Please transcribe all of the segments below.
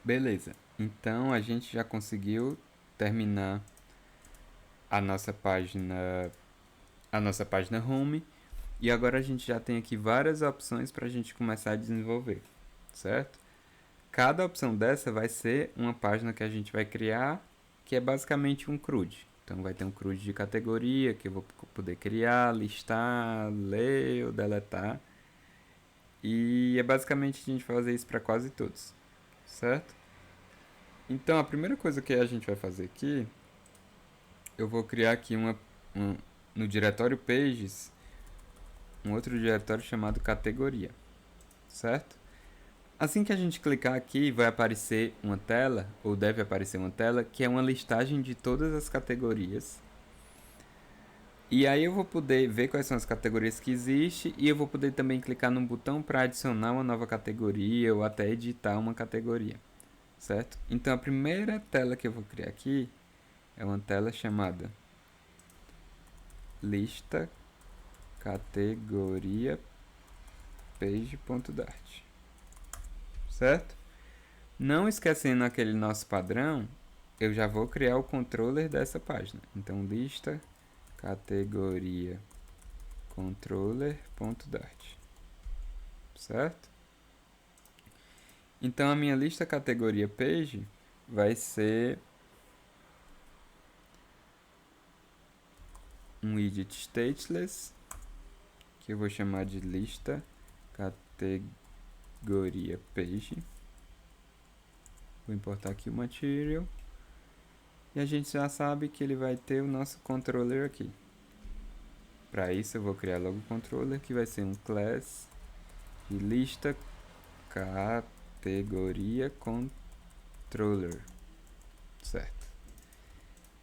Beleza. Então a gente já conseguiu terminar a nossa página, a nossa página home, e agora a gente já tem aqui várias opções para a gente começar a desenvolver, certo? Cada opção dessa vai ser uma página que a gente vai criar, que é basicamente um CRUD. Então vai ter um CRUD de categoria que eu vou poder criar, listar, ler ou deletar. E é basicamente a gente fazer isso para quase todos, certo? Então a primeira coisa que a gente vai fazer aqui, eu vou criar aqui no diretório Pages, um outro diretório chamado categoria, certo? Assim que a gente clicar aqui, vai aparecer uma tela, ou deve aparecer uma tela, que é uma listagem de todas as categorias. E aí eu vou poder ver quais são as categorias que existem, e eu vou poder também clicar num botão para adicionar uma nova categoria ou até editar uma categoria, certo? Então a primeira tela que eu vou criar aqui é uma tela chamada lista categoria page.dart, certo? Não esquecendo aquele nosso padrão, eu já vou criar o controller dessa página. Então lista categoria controller.dart, certo? Então a minha lista categoria page vai ser um widget stateless que eu vou chamar de lista categoria page. Vou importar aqui o material. E a gente já sabe que ele vai ter o nosso controller aqui. Para isso eu vou criar logo o controller, que vai ser um class de lista categoria controller, certo?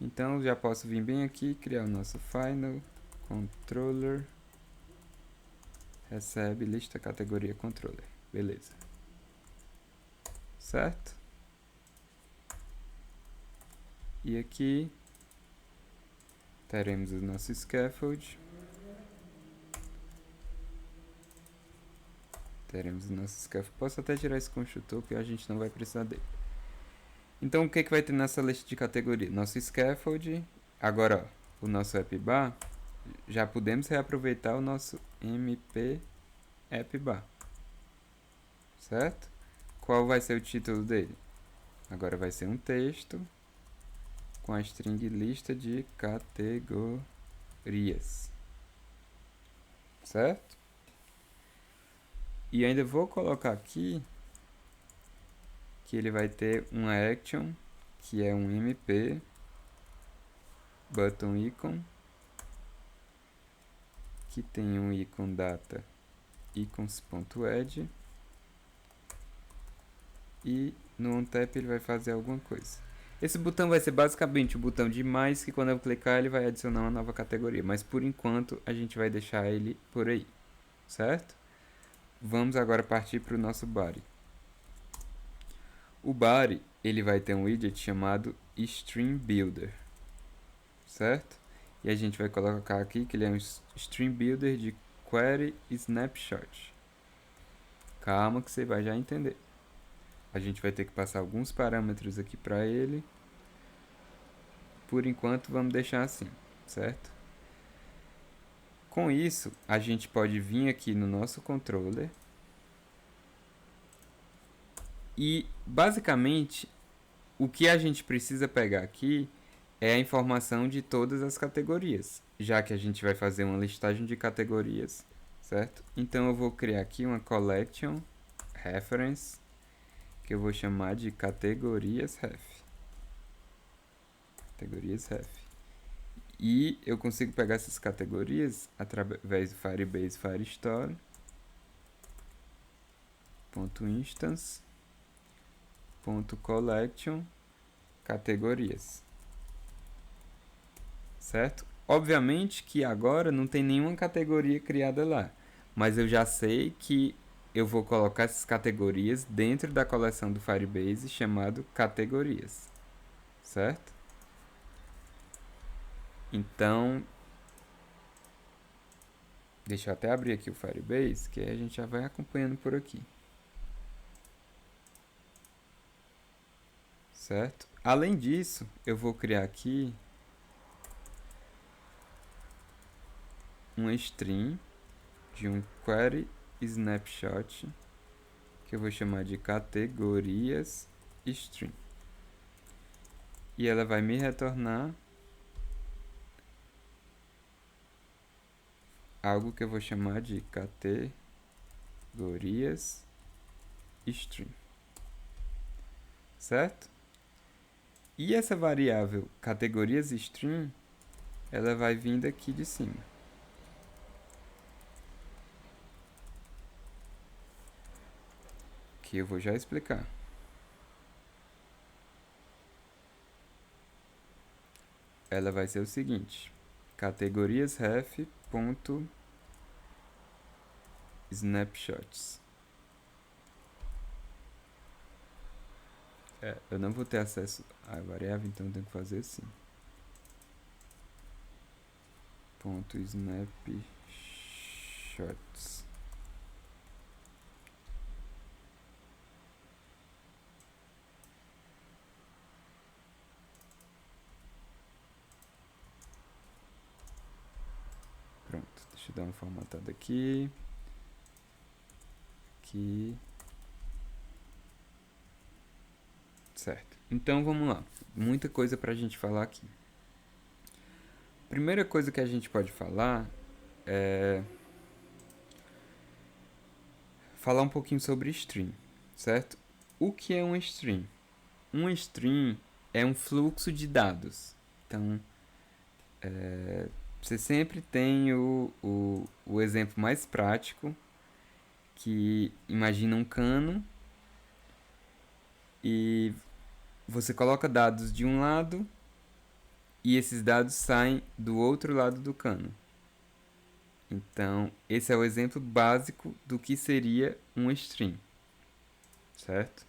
Então já posso vir bem aqui, criar o nosso final controller recebe lista categoria controller, beleza, certo? E aqui teremos o nosso scaffold, posso até tirar esse construtor que a gente não vai precisar dele. Então o que vai ter nessa lista de categoria? Nosso scaffold, agora ó, o nosso appbar, já podemos reaproveitar o nosso mp appbar, certo? Qual vai ser o título dele? Agora vai ser um texto com a string lista de categorias, certo? E ainda vou colocar aqui que ele vai ter uma action, que é um mp button icon, que tem um icon data icons.add, e no OnTap ele vai fazer alguma coisa. Esse botão vai ser basicamente o botão de mais, que quando eu clicar ele vai adicionar uma nova categoria, mas por enquanto a gente vai deixar ele por aí, certo? Vamos agora partir para o nosso body. O body ele vai ter um widget chamado Stream Builder, certo? E a gente vai colocar aqui que ele é um Stream Builder de Query Snapshot. Calma que você vai já entender. A gente vai ter que passar alguns parâmetros aqui para ele. Por enquanto vamos deixar assim, certo? Com isso, a gente pode vir aqui no nosso controller e basicamente o que a gente precisa pegar aqui é a informação de todas as categorias, já que a gente vai fazer uma listagem de categorias, certo? Então eu vou criar aqui uma collection reference que eu vou chamar de categorias ref. E eu consigo pegar essas categorias através do Firebase Firestore .instance .collection categorias, certo? Obviamente que agora não tem nenhuma categoria criada lá, mas eu já sei que eu vou colocar essas categorias dentro da coleção do Firebase chamado categorias, certo? Então, deixa eu até abrir aqui o Firebase, que aí a gente já vai acompanhando por aqui. certo? Além disso, eu vou criar aqui uma string de um query snapshot que eu vou chamar de categorias string. E ela vai me retornar algo que eu vou chamar de categorias string. Certo? E essa variável categorias string, ela vai vir daqui de cima. Que eu vou já explicar. Ela vai ser o seguinte: categorias ref.snapshots. Eu não vou ter acesso à variável, então eu tenho que fazer assim. .snapshots. Pronto, deixa eu dar uma formatada aqui. Aqui. Certo. Então vamos lá. Muita coisa pra gente falar aqui. Primeira coisa que a gente pode falar é falar um pouquinho sobre string, certo? O que é um string? Um string é um fluxo de dados. Então, você sempre tem o exemplo mais prático, que imagina um cano e você coloca dados de um lado e esses dados saem do outro lado do cano. Então, esse é o exemplo básico do que seria um string, certo?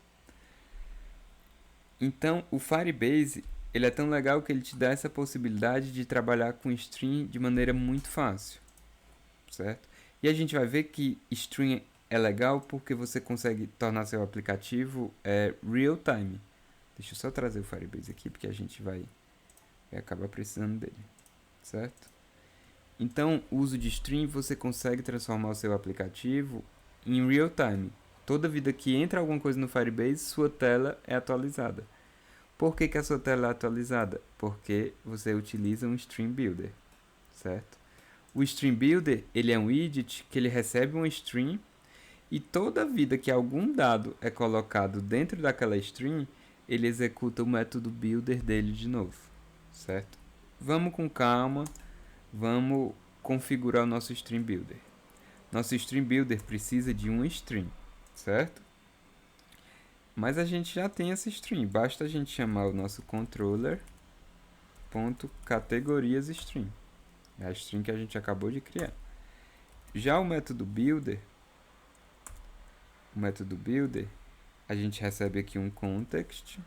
Então, o Firebase, ele é tão legal que ele te dá essa possibilidade de trabalhar com string de maneira muito fácil, certo? E a gente vai ver que string é legal porque você consegue tornar seu aplicativo real time. Deixa eu só trazer o Firebase aqui, porque a gente vai acabar precisando dele, certo? Então, o uso de string, você consegue transformar o seu aplicativo em real time. Toda vida que entra alguma coisa no Firebase, sua tela é atualizada. Por que, que a sua tela é atualizada? Porque você utiliza um Stream Builder, certo? O Stream Builder, ele é um widget que ele recebe uma string e toda vida que algum dado é colocado dentro daquela string, ele executa o método builder dele de novo, certo? Vamos com calma, vamos configurar o nosso Stream Builder. Nosso Stream Builder precisa de uma string, certo? Mas a gente já tem essa string, basta a gente chamar o nosso controller.categoriasString. É a string que a gente acabou de criar. Já o método builder, a gente recebe aqui um context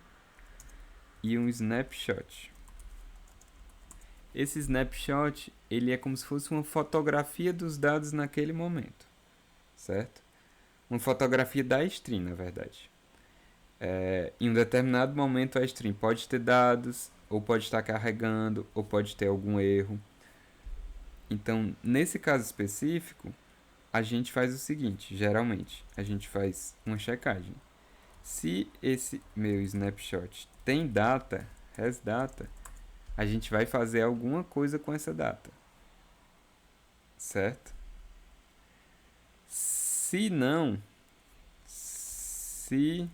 e um snapshot. Esse snapshot, ele é como se fosse uma fotografia dos dados naquele momento, certo? Uma fotografia da string, na verdade. Em um determinado momento a string pode ter dados, ou pode estar carregando, ou pode ter algum erro. Então, nesse caso específico, a gente faz o seguinte, geralmente, a gente faz uma checagem. Se esse meu snapshot tem data, has data, a gente vai fazer alguma coisa com essa data, certo? Se não, se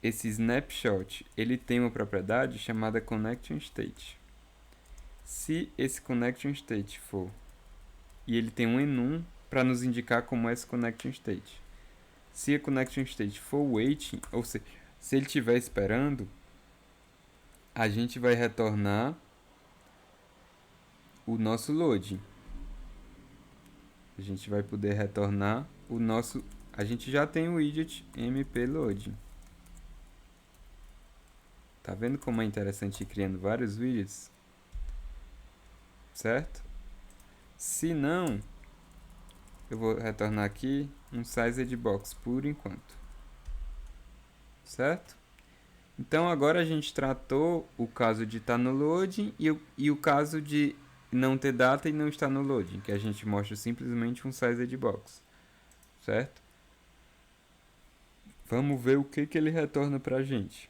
esse snapshot ele tem uma propriedade chamada connection state. Se esse connection state for e ele tem um enum para nos indicar como é esse connection state. Se a connection state for waiting, ou seja, se ele estiver esperando, a gente vai retornar o nosso loading. A gente vai poder retornar o nosso... A gente já tem o widget mp-loading. Tá vendo como é interessante ir criando vários widgets? Certo? Se não, eu vou retornar aqui um sized box por enquanto. certo? Então agora a gente tratou o caso de estar no loading e o caso de não ter data e não estar no loading, que a gente mostra simplesmente um sized box, certo? Vamos ver o que ele retorna pra gente.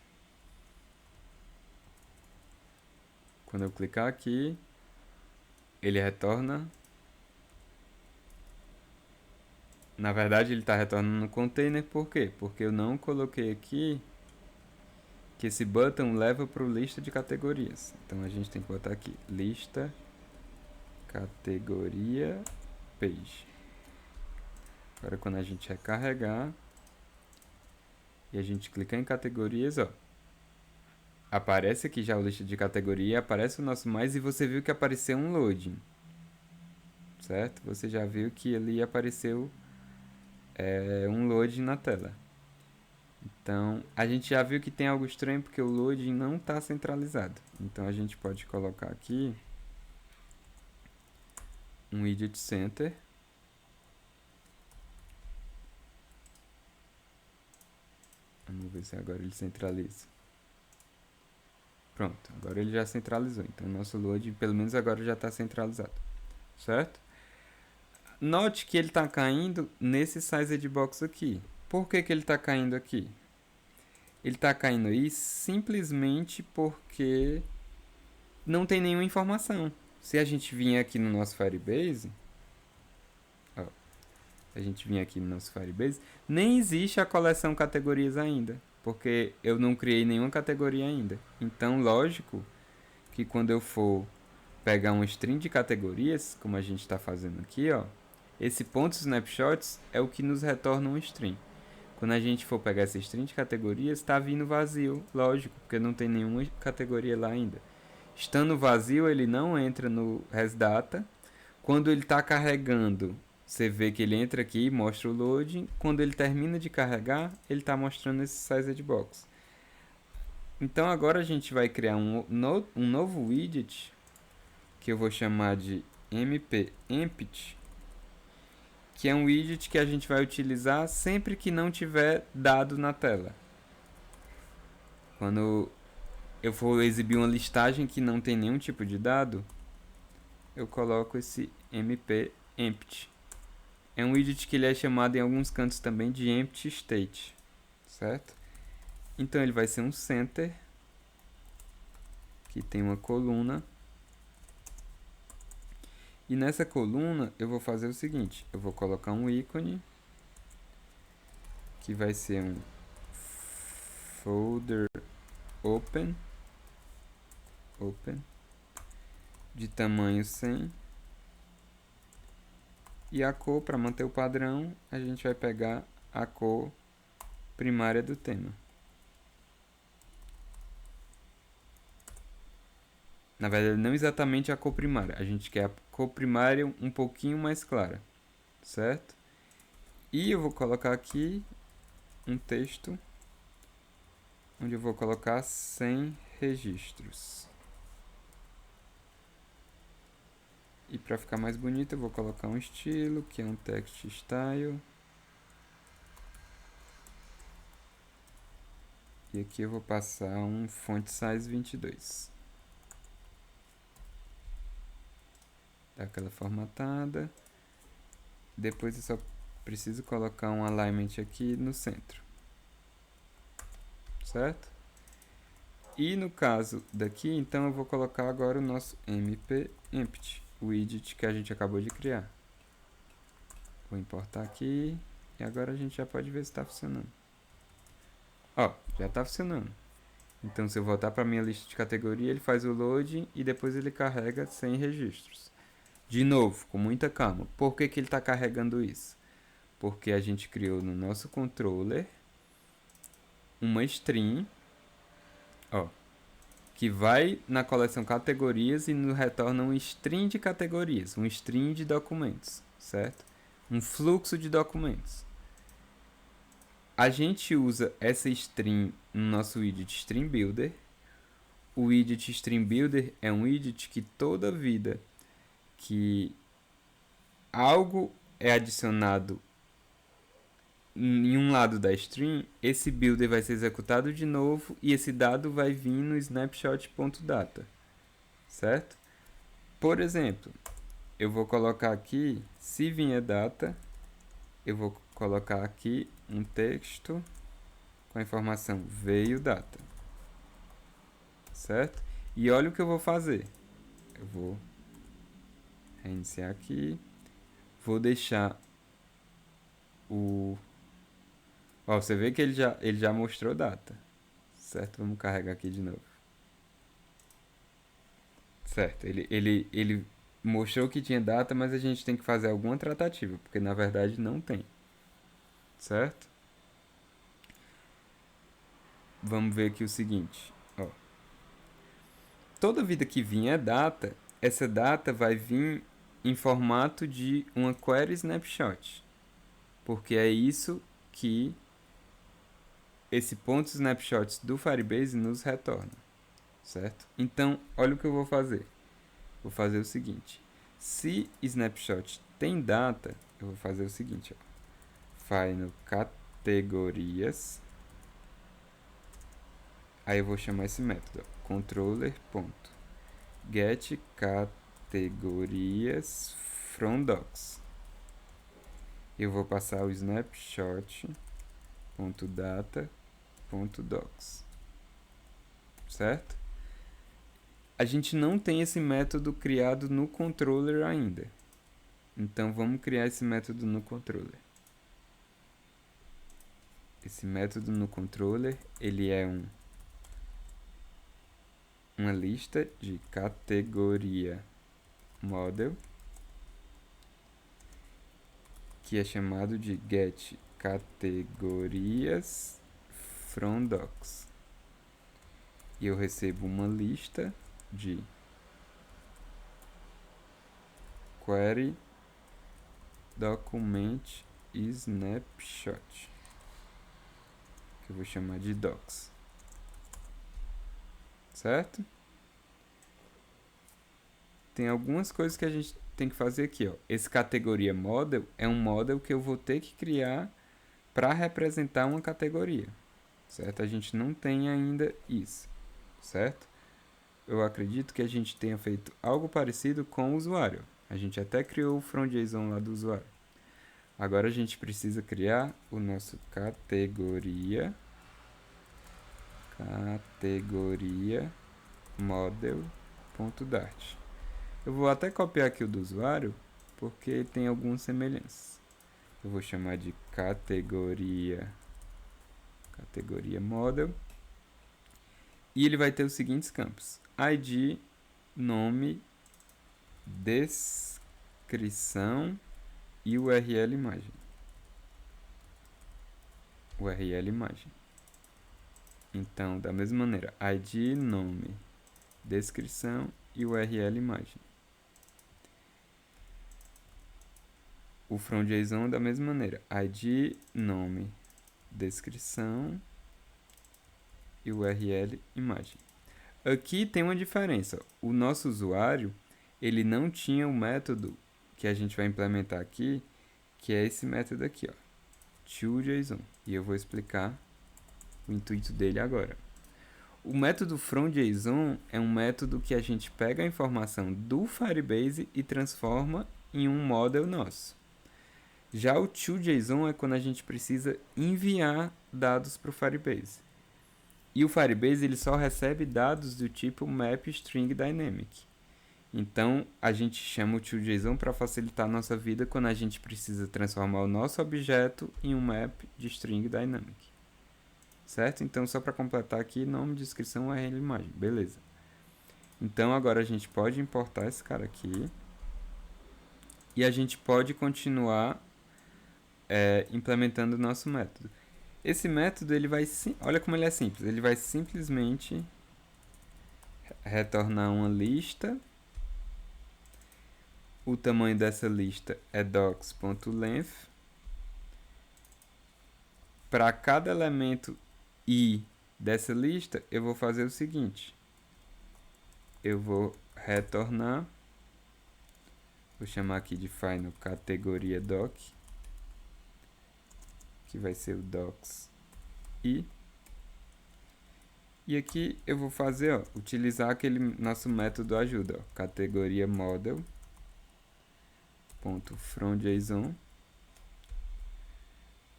Quando eu clicar aqui, ele retorna. Na verdade, ele está retornando no container, por quê? Porque eu não coloquei aqui que esse button leva para o lista de categorias. Então a gente tem que botar aqui lista categoria page. Agora quando a gente recarregar e a gente clicar em categorias, ó, aparece aqui já a lista de categoria, aparece o nosso mais e você viu que apareceu um loading, certo? Você já viu que ali apareceu um loading na tela. Então, a gente já viu que tem algo estranho porque o loading não está centralizado. Então, a gente pode colocar aqui um widget center. Vamos ver se agora ele centraliza. Pronto, agora ele já centralizou. Então, o nosso loading, pelo menos agora, já está centralizado. Certo? Note que ele está caindo nesse sized box aqui. Por que ele está caindo aqui? Ele está caindo aí simplesmente porque não tem nenhuma informação. Se a gente vir aqui no nosso Firebase, ó, nem existe a coleção categorias ainda, porque eu não criei nenhuma categoria ainda. Então, lógico que quando eu for pegar um string de categorias, como a gente está fazendo aqui, ó, esse ponto snapshots é o que nos retorna um string. Quando a gente for pegar esse string de categorias, está vindo vazio, lógico, porque não tem nenhuma categoria lá ainda. Estando vazio, ele não entra no resdata. Quando ele está carregando, você vê que ele entra aqui e mostra o loading. Quando ele termina de carregar, ele está mostrando esse sized box. Então agora a gente vai criar um novo widget que eu vou chamar de mpempty, que é um widget que a gente vai utilizar sempre que não tiver dado na tela. Quando eu for exibir uma listagem que não tem nenhum tipo de dado, eu coloco esse mpempty. É um widget que ele é chamado em alguns cantos também de empty state, certo? Então ele vai ser um center que tem uma coluna. E nessa coluna eu vou fazer o seguinte, eu vou colocar um ícone que vai ser um folder open de tamanho 100. E a cor, para manter o padrão, a gente vai pegar a cor primária do tema. Na verdade, não exatamente a cor primária. A gente quer a cor primária um pouquinho mais clara, certo? E eu vou colocar aqui um texto onde eu vou colocar 100 registros. E para ficar mais bonito, eu vou colocar um estilo, que é um text style. E aqui eu vou passar um font size 22. Dá aquela formatada. Depois eu só preciso colocar um alignment aqui no centro. Certo? E no caso daqui, então eu vou colocar agora o nosso mpempty, o widget que a gente acabou de criar. Vou importar aqui e agora a gente já pode ver se está funcionando. Ó, já está funcionando. Então se eu voltar para minha lista de categoria, ele faz o loading e depois ele carrega 100 registros. De novo, com muita calma. Por que ele está carregando isso? Porque a gente criou no nosso controller uma string, ó, que vai na coleção categorias e nos retorna um string de categorias, um string de documentos, certo? Um fluxo de documentos. A gente usa essa string no nosso widget String Builder. O widget String Builder é um widget que toda vida que algo é adicionado em um lado da string, esse builder vai ser executado de novo e esse dado vai vir no snapshot.data, certo? Por exemplo, eu vou colocar aqui, se vier data, eu vou colocar aqui um texto com a informação veio data, certo? E olha o que eu vou fazer. Eu vou reiniciar aqui, vou deixar o... Ó, você vê que ele já mostrou data, certo? Vamos carregar aqui de novo. Certo, ele mostrou que tinha data, mas a gente tem que fazer alguma tratativa, porque na verdade não tem, certo? Vamos ver aqui o seguinte, ó. Toda vida que vier data, essa data vai vir em formato de uma query snapshot, porque é isso que esse ponto snapshots do Firebase nos retorna, certo? Então, olha o que eu vou fazer. Vou fazer o seguinte: se snapshot tem data, eu vou fazer o seguinte, ó. Vai no categorias, aí eu vou chamar esse método, controller.get categorias from docs. Eu vou passar o snapshot.data.docs, certo? A gente não tem esse método criado no controller ainda. Então vamos criar esse método no controller. Esse método no controller, ele é uma lista de categoria model, que é chamado de get categorias from docs. E eu recebo uma lista de query document snapshot, que eu vou chamar de docs, certo? Tem algumas coisas que a gente tem que fazer aqui, ó. Esse categoria model é um model que eu vou ter que criar para representar uma categoria, certo? A gente não tem ainda isso, certo? Eu acredito que a gente tenha feito algo parecido com o usuário. A gente até criou o from.json lá do usuário. Agora a gente precisa criar o nosso categoria model.dart. Eu vou até copiar aqui o do usuário, porque tem algumas semelhanças. Eu vou chamar de categoria model, e ele vai ter os seguintes campos: ID, nome, descrição e URL imagem. URL imagem. Então, da mesma maneira, ID, nome, descrição e URL imagem. O from.json da mesma maneira, ID, nome, descrição e URL imagem. Aqui tem uma diferença. O nosso usuário, ele não tinha o método que a gente vai implementar aqui, que é esse método aqui, ó, toJSON. E eu vou explicar o intuito dele agora. O método from.json é um método que a gente pega a informação do Firebase e transforma em um model nosso. Já o toJSON é quando a gente precisa enviar dados para o Firebase. E o Firebase ele só recebe dados do tipo map string dynamic. Então, a gente chama o toJSON para facilitar a nossa vida quando a gente precisa transformar o nosso objeto em um map de string dynamic. Certo? Então, só para completar aqui, nome, descrição, URL, imagem. Beleza. Então, agora a gente pode importar esse cara aqui. E a gente pode continuar implementando o nosso método. Esse método, ele vai... Olha como ele é simples. Ele vai simplesmente retornar uma lista. O tamanho dessa lista é docs.length. Para cada elemento i dessa lista, eu vou fazer o seguinte. Eu vou retornar. Vou chamar aqui de final categoria doc, que vai ser o docs i. E aqui eu vou fazer, ó, utilizar aquele nosso método ajuda, ó, categoria model.fromJSON.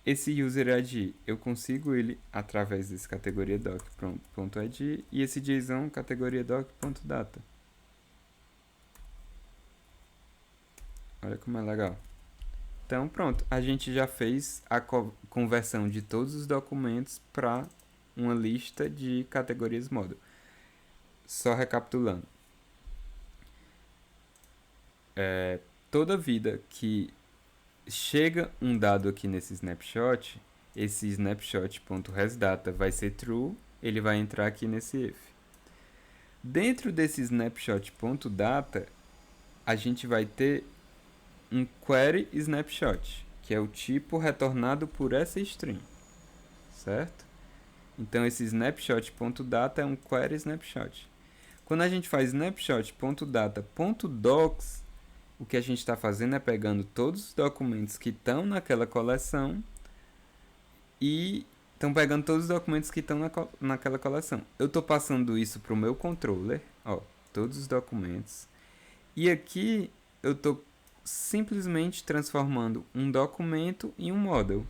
Esse user ID, eu consigo ele através desse categoria doc.id e esse JSON categoria doc.data. Olha como é legal. Então pronto, a gente já fez a conversão de todos os documentos para uma lista de categorias model. Só recapitulando. Toda vida que chega um dado aqui nesse snapshot, esse snapshot.hasData vai ser true, ele vai entrar aqui nesse if. Dentro desse snapshot.data, a gente vai ter um query snapshot, que é o tipo retornado por essa string, certo? Então esse snapshot.data é um query snapshot. Quando a gente faz snapshot.data.docs, o que a gente está fazendo é pegando todos os documentos que estão naquela coleção e estão pegando todos os documentos que estão naquela coleção. Eu estou passando isso para o meu controller, ó, todos os documentos. E aqui eu estou simplesmente transformando um documento em um model.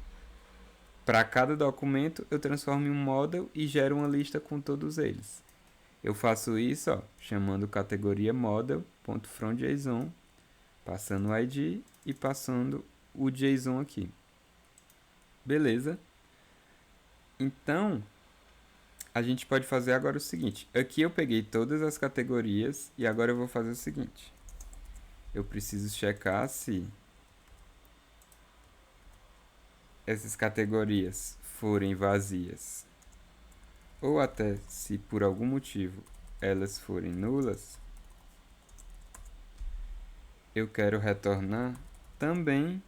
Para cada documento eu transformo em um model e gero uma lista com todos eles. Eu faço isso, ó, chamando categoria model.fromJSON, passando o ID e passando o JSON aqui. Beleza? Então, a gente pode fazer agora o seguinte. Aqui eu peguei todas as categorias e agora eu vou fazer o seguinte. Eu preciso checar se essas categorias forem vazias ou até se por algum motivo elas forem nulas. Eu quero retornar também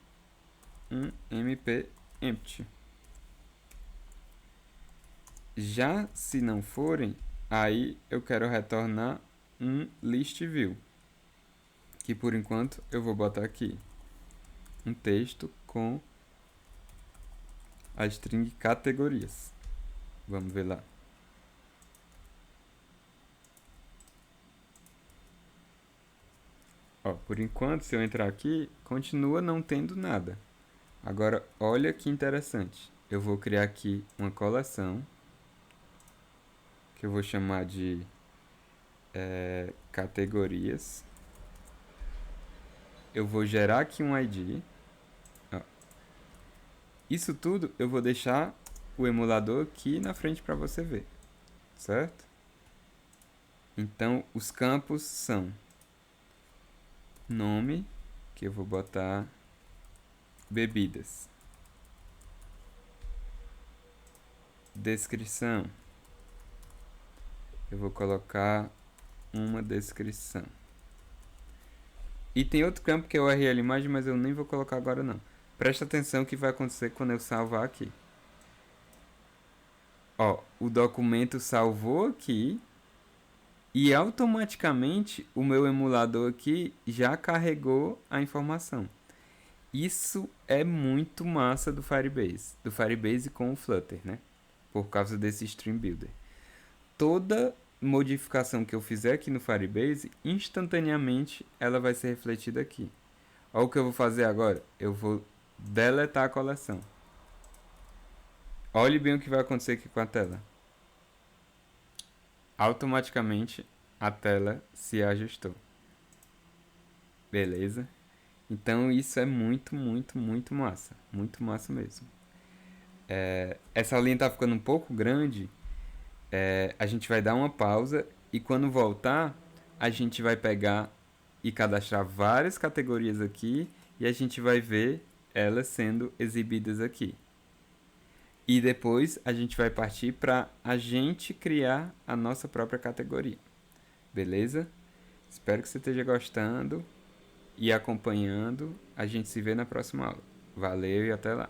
um MP empty. Já se não forem, aí eu quero retornar um list view, que por enquanto eu vou botar aqui um texto com a string categorias. Vamos ver lá. Ó, por enquanto, se eu entrar aqui, continua não tendo nada. Agora, olha que interessante. Eu vou criar aqui uma coleção que eu vou chamar de categorias. Eu vou gerar aqui um ID. Ó. Isso tudo eu vou deixar o emulador aqui na frente para você ver, certo? Então, os campos são nome, que eu vou botar bebidas. Descrição. Eu vou colocar uma descrição. E tem outro campo que é o URL imagem, mas eu nem vou colocar agora não. Presta atenção o que vai acontecer quando eu salvar aqui. Ó, o documento salvou aqui e automaticamente o meu emulador aqui já carregou a informação. Isso é muito massa do Firebase com o Flutter, né? Por causa desse Stream Builder. Toda modificação que eu fizer aqui no Firebase, instantaneamente ela vai ser refletida aqui. Olha o que eu vou fazer agora. Eu vou deletar a coleção. Olhe bem o que vai acontecer aqui com a tela. Automaticamente a tela se ajustou. Beleza? Então isso é muito, muito, muito massa. Muito massa mesmo. Essa linha tá ficando um pouco grande. A gente vai dar uma pausa e quando voltar, a gente vai pegar e cadastrar várias categorias aqui e a gente vai ver elas sendo exibidas aqui. E depois a gente vai partir para a gente criar a nossa própria categoria. Beleza? Espero que você esteja gostando e acompanhando. A gente se vê na próxima aula. Valeu e até lá!